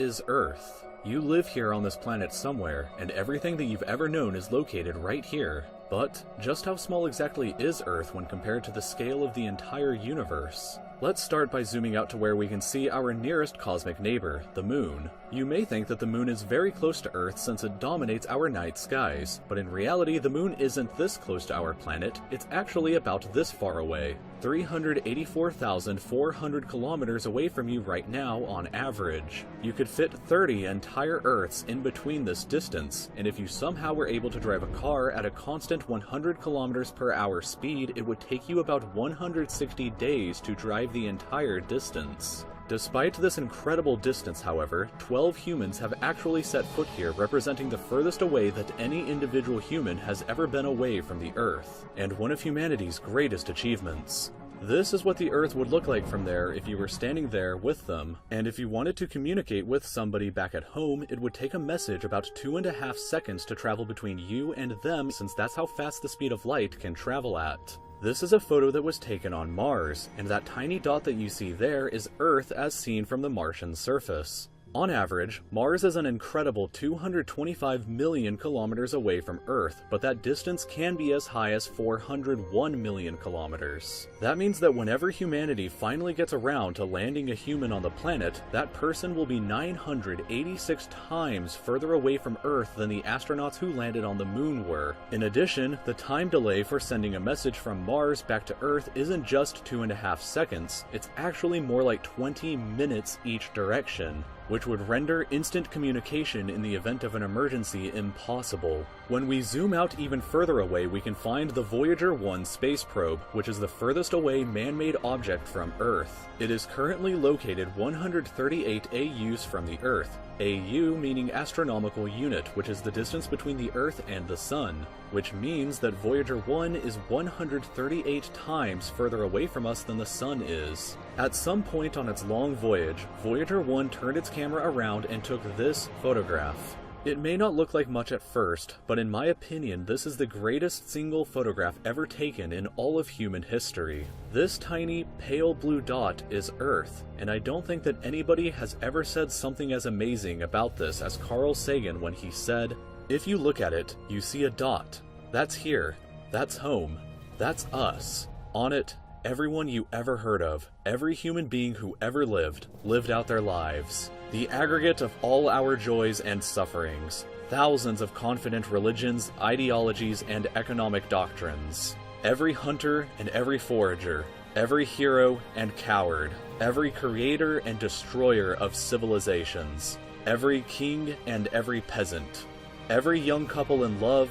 is Earth. You live here on this planet somewhere, and everything that you've ever known is located right here. But just how small exactly is Earth when compared to the scale of the entire universe? Let's start by zooming out to where we can see our nearest cosmic neighbor, the Moon. You may think that the Moon is very close to Earth since it dominates our night skies, but in reality the Moon isn't this close to our planet, it's actually about this far away. 384,400 kilometers away from you right now on average. You could fit 30 entire Earths in between this distance, and if you somehow were able to drive a car at a constant 100 kilometers per hour speed, it would take you about 160 days to drive the entire distance. Despite this incredible distance, however, 12 humans have actually set foot here, representing the furthest away that any individual human has ever been away from the Earth, and one of humanity's greatest achievements. This is what the Earth would look like from there if you were standing there with them, and if you wanted to communicate with somebody back at home, it would take a message about 2.5 seconds to travel between you and them, since that's how fast the speed of light can travel at. This is a photo that was taken on Mars, and that tiny dot that you see there is Earth as seen from the Martian surface. On average, Mars is an incredible 225 million kilometers away from Earth, but that distance can be as high as 401 million kilometers. That means that whenever humanity finally gets around to landing a human on the planet, that person will be 986 times further away from Earth than the astronauts who landed on the Moon were. In addition, the time delay for sending a message from Mars back to Earth isn't just 2.5 seconds, it's actually more like 20 minutes each direction, which would render instant communication in the event of an emergency impossible. When we zoom out even further away, we can find the Voyager 1 space probe, which is the furthest away man-made object from Earth. It is currently located 138 AUs from the Earth, AU meaning astronomical unit, which is the distance between the Earth and the Sun, which means that Voyager 1 is 138 times further away from us than the Sun is. At some point on its long voyage, Voyager 1 turned its camera around and took this photograph. It may not look like much at first, but in my opinion, this is the greatest single photograph ever taken in all of human history. This tiny, pale blue dot is Earth, and I don't think that anybody has ever said something as amazing about this as Carl Sagan when he said, "If you look at it, you see a dot. That's here. That's home. That's us. On it, everyone you ever heard of, every human being who ever lived out their lives. The aggregate of all our joys and sufferings. Thousands of confident religions, ideologies, and economic doctrines. Every hunter and every forager. Every hero and coward. Every creator and destroyer of civilizations. Every king and every peasant. Every young couple in love.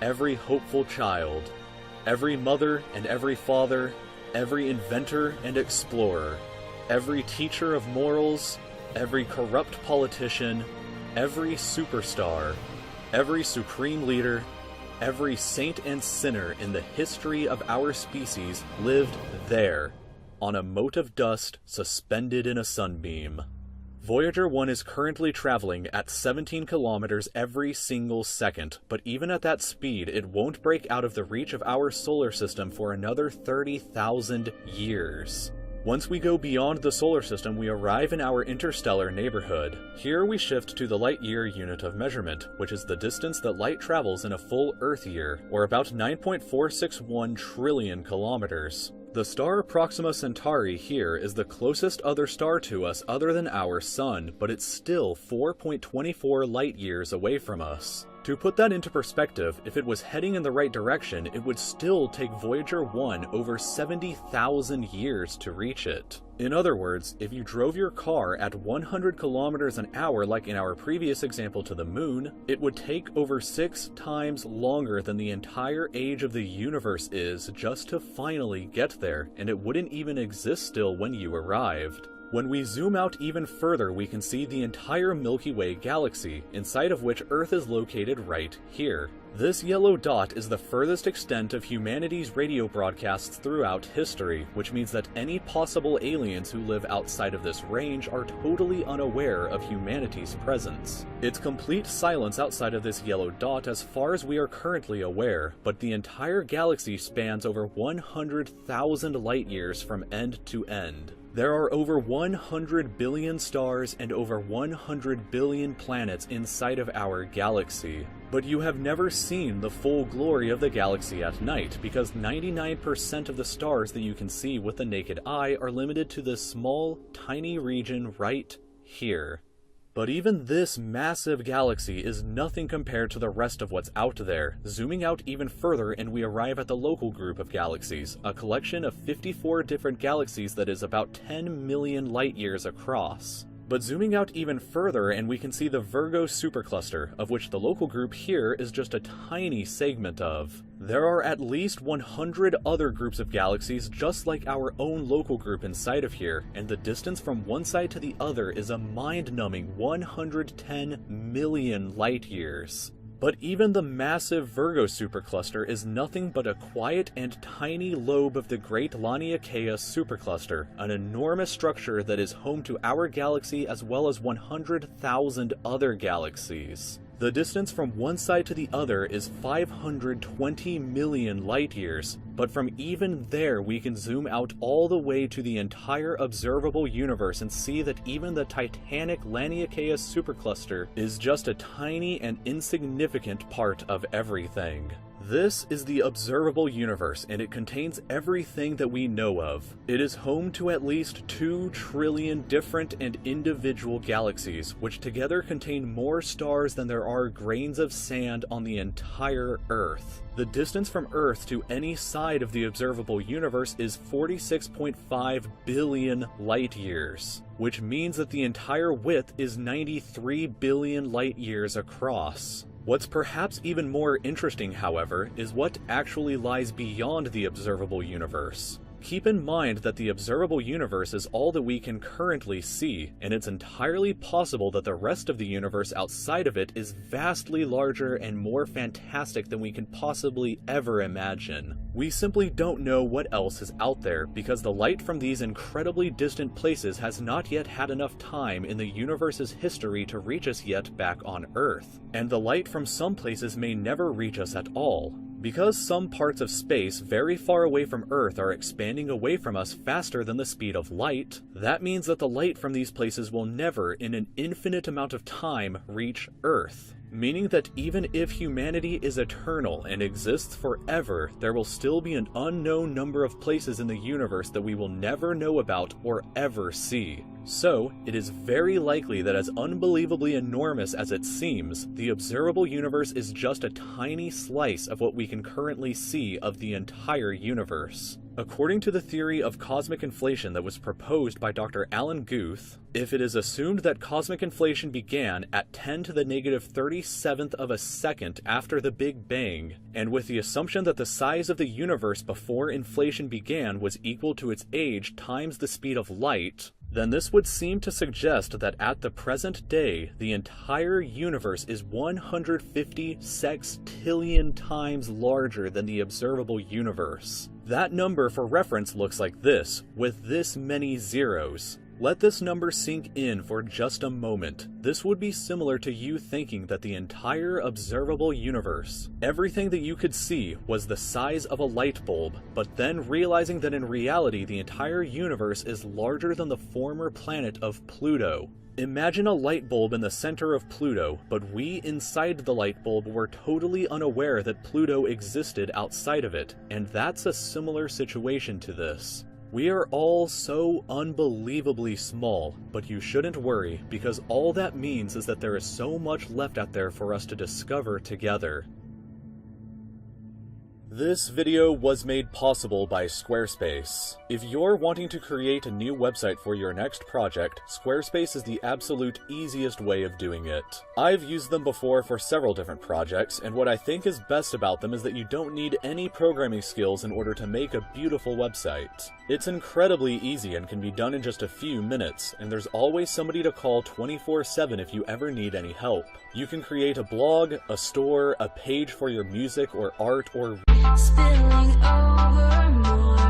Every hopeful child. Every mother and every father. Every inventor and explorer. Every teacher of morals. Every corrupt politician, every superstar, every supreme leader, every saint and sinner in the history of our species lived there, on a mote of dust suspended in a sunbeam. Voyager 1 is currently traveling at 17 kilometers every single second, but even at that speed, it won't break out of the reach of our solar system for another 30,000 years. Once we go beyond the solar system, we arrive in our interstellar neighborhood. Here we shift to the light-year unit of measurement, which is the distance that light travels in a full Earth year, or about 9.461 trillion kilometers. The star Proxima Centauri here is the closest other star to us other than our Sun, but it's still 4.24 light-years away from us. To put that into perspective, if it was heading in the right direction, it would still take Voyager 1 over 70,000 years to reach it. In other words, if you drove your car at 100 kilometers an hour like in our previous example to the Moon, it would take over 6 times longer than the entire age of the universe is just to finally get there, and it wouldn't even exist still when you arrived. When we zoom out even further, we can see the entire Milky Way galaxy, inside of which Earth is located right here. This yellow dot is the furthest extent of humanity's radio broadcasts throughout history, which means that any possible aliens who live outside of this range are totally unaware of humanity's presence. It's complete silence outside of this yellow dot as far as we are currently aware, but the entire galaxy spans over 100,000 light years from end to end. There are over 100 billion stars and over 100 billion planets inside of our galaxy. But you have never seen the full glory of the galaxy at night, because 99% of the stars that you can see with the naked eye are limited to this small, tiny region right here. But even this massive galaxy is nothing compared to the rest of what's out there. Zooming out even further and we arrive at the local group of galaxies, a collection of 54 different galaxies that is about 10 million light years across. But zooming out even further and we can see the Virgo supercluster, of which the local group here is just a tiny segment of. There are at least 100 other groups of galaxies just like our own local group inside of here, and the distance from one side to the other is a mind-numbing 110 million light years. But even the massive Virgo supercluster is nothing but a quiet and tiny lobe of the Great Laniakea supercluster, an enormous structure that is home to our galaxy as well as 100,000 other galaxies. The distance from one side to the other is 520 million light years, but from even there we can zoom out all the way to the entire observable universe and see that even the titanic Laniakea supercluster is just a tiny and insignificant part of everything. This is the observable universe, and it contains everything that we know of. It is home to at least 2 trillion different and individual galaxies, which together contain more stars than there are grains of sand on the entire Earth. The distance from Earth to any side of the observable universe is 46.5 billion light years, which means that the entire width is 93 billion light years across. What's perhaps even more interesting, however, is what actually lies beyond the observable universe. Keep in mind that the observable universe is all that we can currently see, and it's entirely possible that the rest of the universe outside of it is vastly larger and more fantastic than we can possibly ever imagine. We simply don't know what else is out there, because the light from these incredibly distant places has not yet had enough time in the universe's history to reach us yet back on Earth. And the light from some places may never reach us at all. Because some parts of space very far away from Earth are expanding away from us faster than the speed of light, that means that the light from these places will never, in an infinite amount of time, reach Earth. Meaning that even if humanity is eternal and exists forever, there will still be an unknown number of places in the universe that we will never know about or ever see. So, it is very likely that as unbelievably enormous as it seems, the observable universe is just a tiny slice of what we can currently see of the entire universe. According to the theory of cosmic inflation that was proposed by Dr. Alan Guth, if it is assumed that cosmic inflation began at 10 to the negative 37th of a second after the Big Bang, and with the assumption that the size of the universe before inflation began was equal to its age times the speed of light, then this would seem to suggest that at the present day, the entire universe is 150 sextillion times larger than the observable universe. That number for reference looks like this, with this many zeros. Let this number sink in for just a moment. This would be similar to you thinking that the entire observable universe, everything that you could see, was the size of a light bulb, but then realizing that in reality the entire universe is larger than the former planet of Pluto. Imagine a light bulb in the center of Pluto, but we inside the light bulb were totally unaware that Pluto existed outside of it, and that's a similar situation to this. We are all so unbelievably small, but you shouldn't worry, because all that means is that there is so much left out there for us to discover together. This video was made possible by Squarespace. If you're wanting to create a new website for your next project, Squarespace is the absolute easiest way of doing it. I've used them before for several different projects, and what I think is best about them is that you don't need any programming skills in order to make a beautiful website. It's incredibly easy and can be done in just a few minutes, and there's always somebody to call 24/7 if you ever need any help. You can create a blog, a store, a page for your music or art or spilling over more.